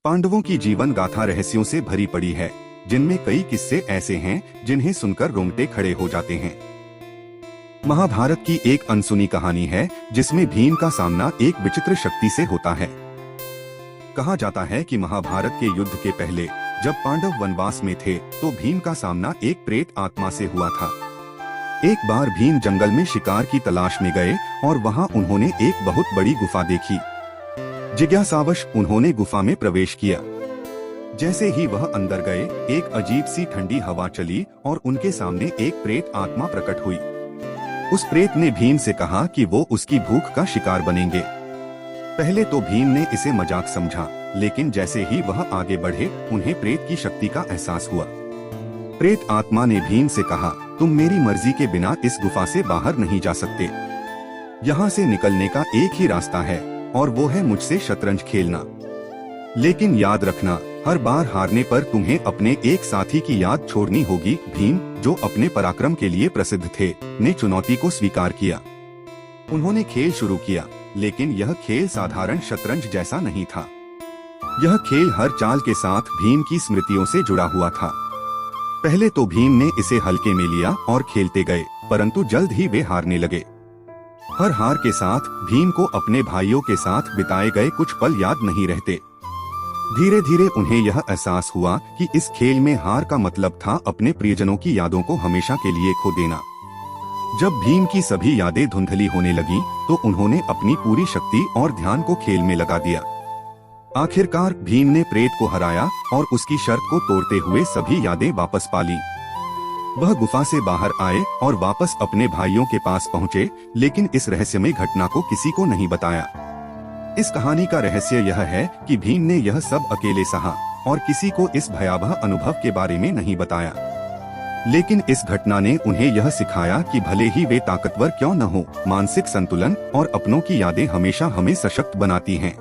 पांडवों की जीवन गाथा रहस्यों से भरी पड़ी है, जिनमें कई किस्से ऐसे हैं जिन्हें सुनकर रोंगटे खड़े हो जाते हैं। महाभारत की एक अनसुनी कहानी है जिसमें भीम का सामना एक विचित्र शक्ति से होता है। कहा जाता है कि महाभारत के युद्ध के पहले जब पांडव वनवास में थे तो भीम का सामना एक प्रेत आत्मा से हुआ था। एक बार भीम जंगल में शिकार की तलाश में गए और वहां उन्होंने एक बहुत बड़ी गुफा देखी। जिज्ञासावश उन्होंने गुफा में प्रवेश किया। जैसे ही वह अंदर गए, एक अजीब सी ठंडी हवा चली और उनके सामने एक प्रेत आत्मा प्रकट हुई। उस प्रेत ने भीम से कहा कि वो उसकी भूख का शिकार बनेंगे। पहले तो भीम ने इसे मजाक समझा, लेकिन जैसे ही वह आगे बढ़े उन्हें प्रेत की शक्ति का एहसास हुआ। प्रेत आत्मा ने भीम से कहा, तुम मेरी मर्जी के बिना इस गुफा से बाहर नहीं जा सकते। यहाँ से निकलने का एक ही रास्ता है और वो है मुझसे शतरंज खेलना। लेकिन याद रखना, हर बार हारने पर तुम्हें अपने एक साथी की याद छोड़नी होगी। भीम, जो अपने पराक्रम के लिए प्रसिद्ध थे, ने चुनौती को स्वीकार किया। उन्होंने खेल शुरू किया, लेकिन यह खेल साधारण शतरंज जैसा नहीं था। यह खेल हर चाल के साथ भीम की स्मृतियों से जुड़ा हुआ था। पहले तो भीम ने इसे हल्के में लिया और खेलते गए, परंतु जल्द ही वे हारने लगे। हर हार के साथ भीम को अपने भाइयों के साथ बिताए गए कुछ पल याद नहीं रहते। धीरे धीरे उन्हें यह एहसास हुआ कि इस खेल में हार का मतलब था अपने प्रियजनों की यादों को हमेशा के लिए खो देना। जब भीम की सभी यादें धुंधली होने लगी, तो उन्होंने अपनी पूरी शक्ति और ध्यान को खेल में लगा दिया। आखिरकार भीम ने प्रेत को हराया और उसकी शर्त को तोड़ते हुए सभी यादें वापस पा ली। वह गुफा से बाहर आए और वापस अपने भाइयों के पास पहुंचे, लेकिन इस रहस्यमय घटना को किसी को नहीं बताया। इस कहानी का रहस्य यह है कि भीम ने यह सब अकेले सहा और किसी को इस भयावह अनुभव के बारे में नहीं बताया। लेकिन इस घटना ने उन्हें यह सिखाया कि भले ही वे ताकतवर क्यों न हो, मानसिक संतुलन और अपनों की यादें हमेशा हमें सशक्त बनाती हैं।